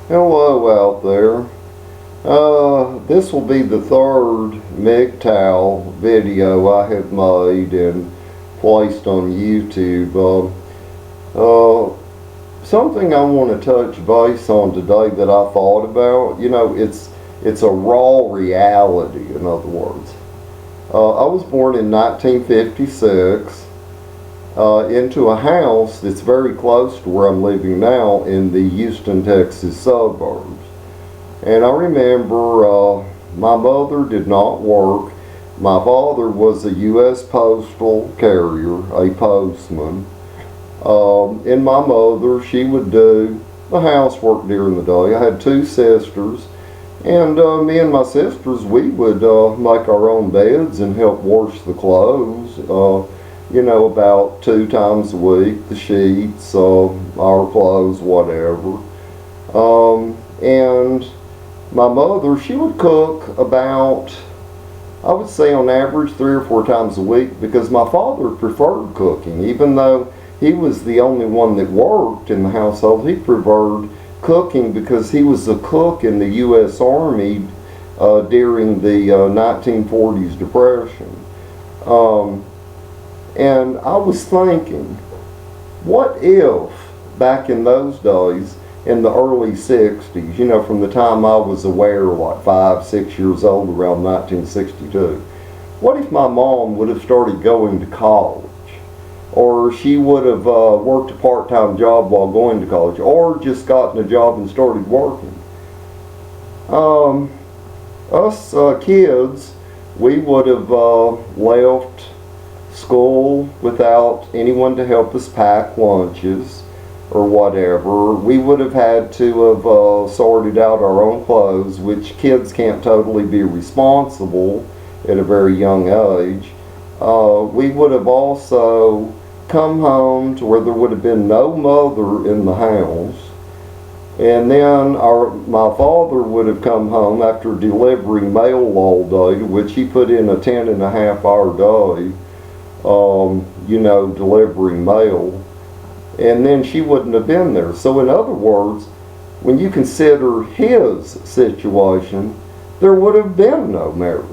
Hello out there. This will be the third Mgtow video I have made and placed on YouTube. Something I want to touch base on today that I thought about, it's a raw reality, in other words. I was born in 1956 into a house that's very close to where I'm living now in the Houston, Texas suburbs. And I remember my mother did not work. My father was a U.S. postal carrier, a postman. And my mother, she would do the housework during the day. I had two sisters. And me and my sisters, we would make our own beds and help wash the clothes. About 2 times a week, the sheets, our clothes, whatever. And my mother, she would cook about, I would say on average 3 or 4 times a week, because my father preferred cooking. Even though he was the only one that worked in the household, he preferred cooking because he was a cook in the U.S. Army during the 1940s Depression. And I was thinking, what if back in those days, in the early 60s, from the time I was aware, like 5, 6 years old, around 1962, what if my mom would have started going to college? Or she would have worked a part-time job while going to college, or just gotten a job and started working. Us kids, we would have left school without anyone to help us pack lunches or whatever. We would have had to have sorted out our own clothes, which kids can't totally be responsible at a very young age. We would have also come home to where there would have been no mother in the house. And then my father would have come home after delivering mail all day, which he put in a 10.5-hour day, delivering mail. And then she wouldn't have been there. So in other words, when you consider his situation, there would have been no marriage.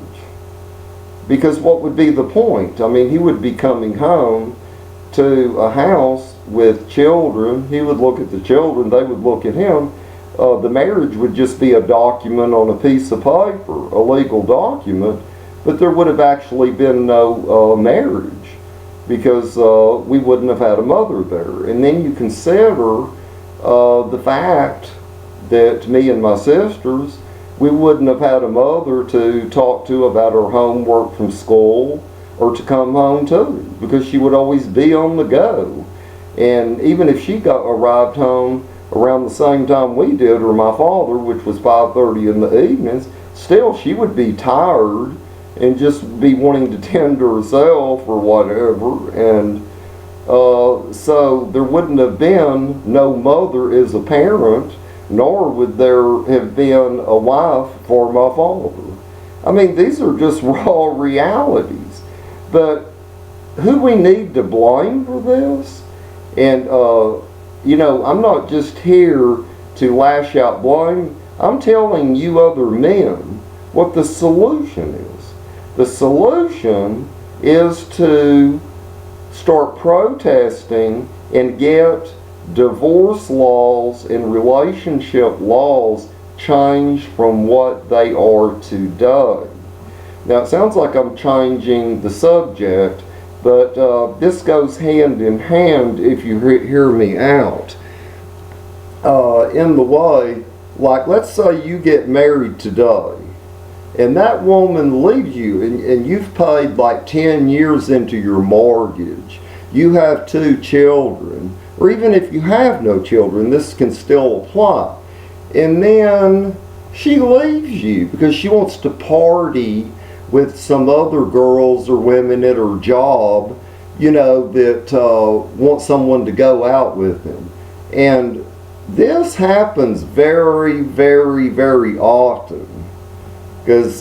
Because what would be the point? I mean, he would be coming home to a house with children. He would look at the children, they would look at him. The marriage would just be a document on a piece of paper, a legal document, but there would have actually been no marriage, because we wouldn't have had a mother there. And then you consider the fact that me and my sisters, we wouldn't have had a mother to talk to about her homework from school or to come home to, because she would always be on the go. And even if she arrived home around the same time we did, or my father, which was 5:30 in the evenings, still she would be tired and just be wanting to tend to herself or whatever. And so there wouldn't have been no mother as a parent, nor would there have been a wife for my father. I mean, these are just raw realities. But who we need to blame for this, and I'm not just here to lash out blame. I'm telling you other men what the solution is. The solution is to start protesting and get divorce laws and relationship laws changed from what they are today. Now, it sounds like I'm changing the subject, but this goes hand in hand if you hear me out. In the way, like, let's say you get married today, and that woman leaves you, and you've paid like 10 years into your mortgage. You have 2 children, or even if you have no children, this can still apply. And then she leaves you because she wants to party with some other girls or women at her job, that want someone to go out with them. And this happens very, very, very often. Because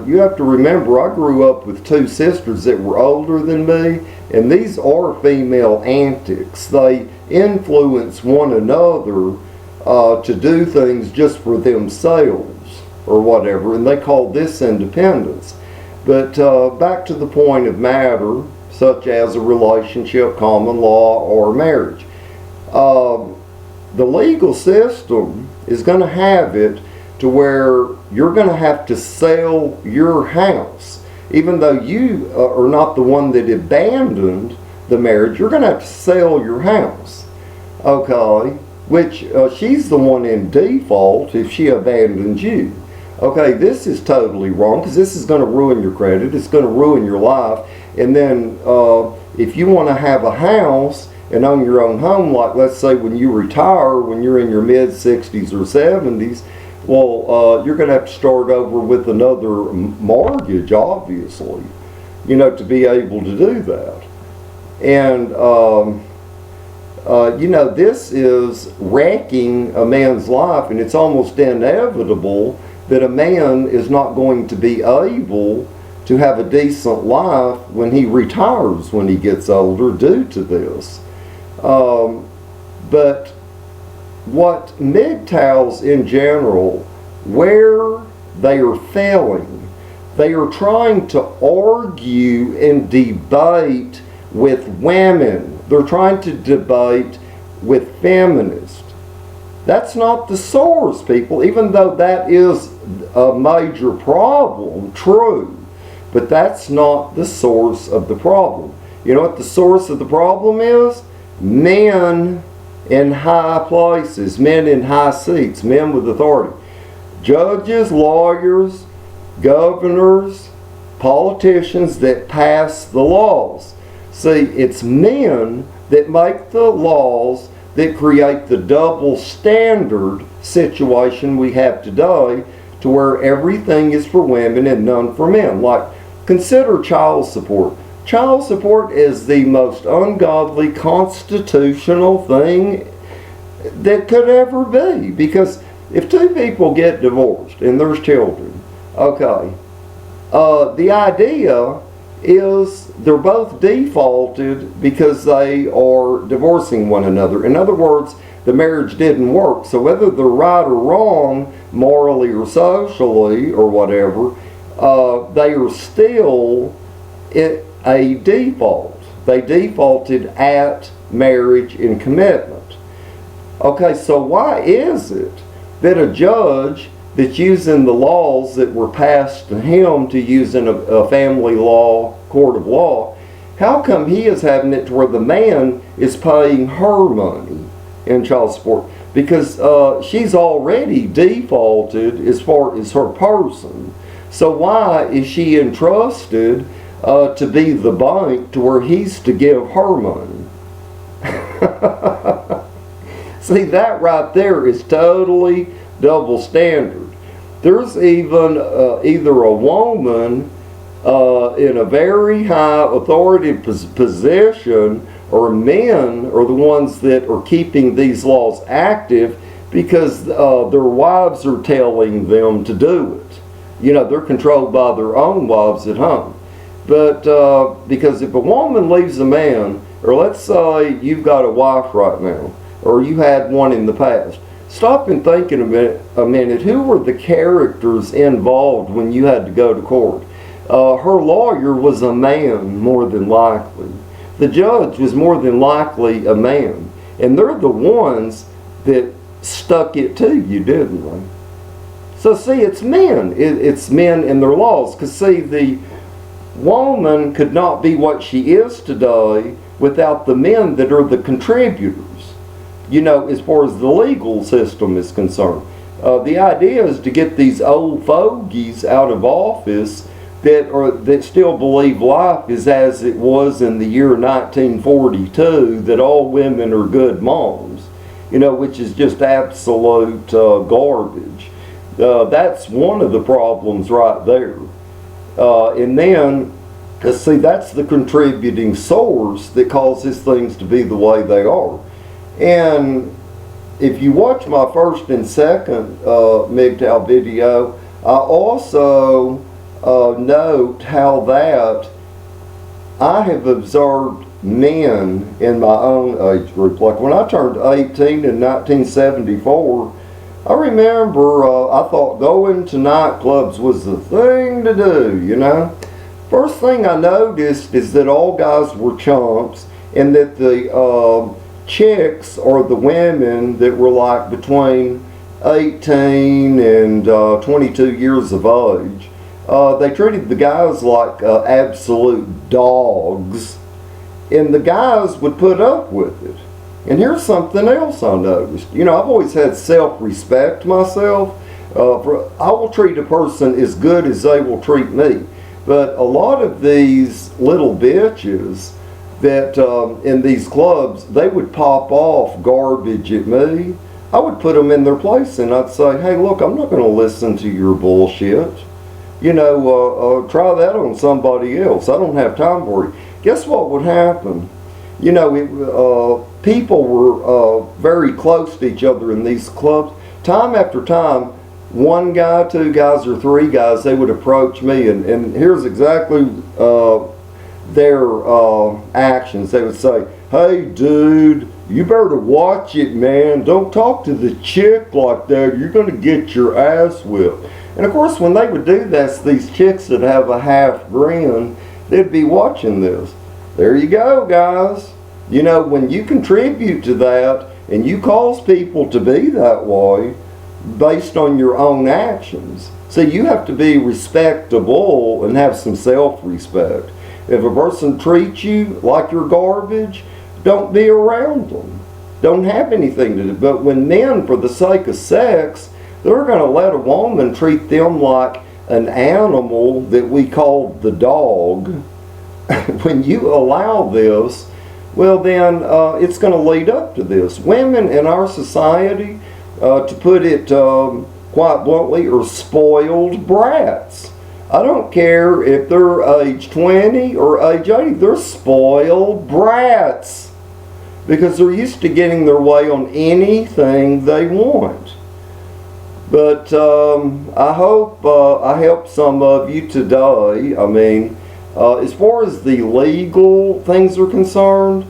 you have to remember, I grew up with 2 sisters that were older than me, and these are female antics. They influence one another to do things just for themselves or whatever, and they call this independence. But back to the point of matter, such as a relationship, common law, or marriage. The legal system is going to have it to where you're going to have to sell your house. Even though you are not the one that abandoned the marriage, you're going to have to sell your house. Okay? Which she's the one in default if she abandons you. Okay, this is totally wrong because this is going to ruin your credit. It's going to ruin your life. And then if you want to have a house and own your own home, like let's say when you retire, when you're in your mid-60s or 70s, well, you're going to have to start over with another mortgage, obviously, you know, to be able to do that. And, you know, this is wrecking a man's life, and it's almost inevitable that a man is not going to be able to have a decent life when he retires, when he gets older, due to this. But what Mgtows in general, where they are failing, they are trying to argue and debate with women. They're trying to debate with feminists. That's not the source, people, even though that is a major problem, true. But that's not the source of the problem. You know what the source of the problem is? Men in high places, men in high seats, men with authority. Judges, lawyers, governors, politicians that pass the laws. See, it's men that make the laws that create the double standard situation we have today, to where everything is for women and none for men. Like, consider child support. Child support is the most ungodly constitutional thing that could ever be. Because if two people get divorced and there's children, okay, the idea is they're both defaulted because they are divorcing one another. In other words, the marriage didn't work. So whether they're right or wrong, morally or socially or whatever, they are still a default. They defaulted at marriage and commitment. Okay, so why is it that a judge that's using the laws that were passed to him to use in a family law, court of law, how come he is having it to where the man is paying her money in child support? Because she's already defaulted as far as her person. So why is she entrusted to be the bank to where he's to give her money? See, that right there is totally double standard. There's even either a woman in a very high authoritative position, or men are the ones that are keeping these laws active because their wives are telling them to do it. You know, they're controlled by their own wives at home. But because if a woman leaves a man, or let's say you've got a wife right now, or you had one in the past, stop and think in a minute, who were the characters involved when you had to go to court? Her lawyer was a man, more than likely. The judge was more than likely a man. And they're the ones that stuck it to you, didn't they? So see, it's men. It's men and their laws. Because see, the woman could not be what she is today without the men that are the contributors. You know, as far as the legal system is concerned. The idea is to get these old fogies out of office that still believe life is as it was in the year 1942, that all women are good moms, you know, which is just absolute garbage. That's one of the problems right there. And then, see, that's the contributing source that causes things to be the way they are. And if you watch my first and second Mgtow video, I also note how that I have observed men in my own age group. Like when I turned 18 in 1974, I remember I thought going to nightclubs was the thing to do, you know. First thing I noticed is that all guys were chumps, and that the chicks or the women that were like between 18 and 22 years of age, they treated the guys like absolute dogs, and the guys would put up with it. And here's something else I noticed. You know, I've always had self-respect myself. I will treat a person as good as they will treat me. But a lot of these little bitches that in these clubs, they would pop off garbage at me. I would put them in their place and I'd say, hey, look, I'm not going to listen to your bullshit. You know, try that on somebody else. I don't have time for it. Guess what would happen? You know, people were very close to each other in these clubs. Time after time, one guy, two guys, or three guys, they would approach me, and here's exactly their actions. They would say, hey, dude, you better watch it, man. Don't talk to the chick like that. You're going to get your ass whipped. And, of course, when they would do that, these chicks that have a half grin, they'd be watching this. There you go, guys. You know, when you contribute to that and you cause people to be that way based on your own actions, so you have to be respectable and have some self-respect. If a person treats you like you're garbage, don't be around them. Don't have anything to do. But when men, for the sake of sex, they're going to let a woman treat them like an animal that we call the dog. When you allow this, well then it's going to lead up to this. Women in our society, to put it quite bluntly, are spoiled brats. I don't care if they're age 20 or age 80, they're spoiled brats because they're used to getting their way on anything they want. But I hope I helped some of you today. I mean, as far as the legal things are concerned,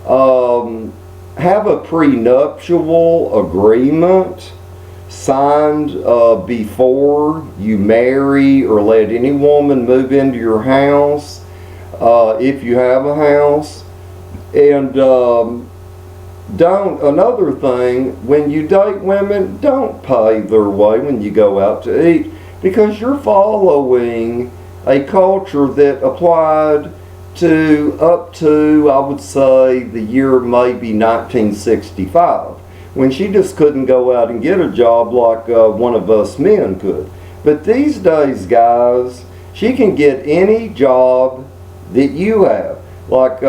have a prenuptial agreement signed before you marry or let any woman move into your house, if you have a house. And another thing, when you date women, don't pay their way when you go out to eat, because you're following a culture that applied to up to, I would say, the year maybe 1965, when she just couldn't go out and get a job like one of us men could. But these days, guys, she can get any job that you have. Like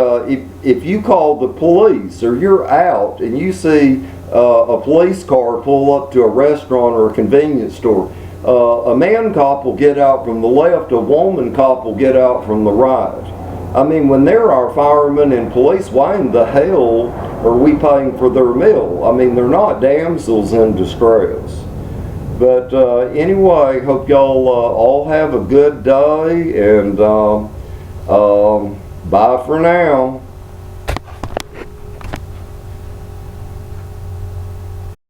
if you call the police or you're out and you see a police car pull up to a restaurant or a convenience store, a man cop will get out from the left, a woman cop will get out from the right. I mean, when they're our firemen and police, why in the hell are we paying for their meal? I mean, they're not damsels in distress. But anyway, hope y'all all have a good day, and bye for now.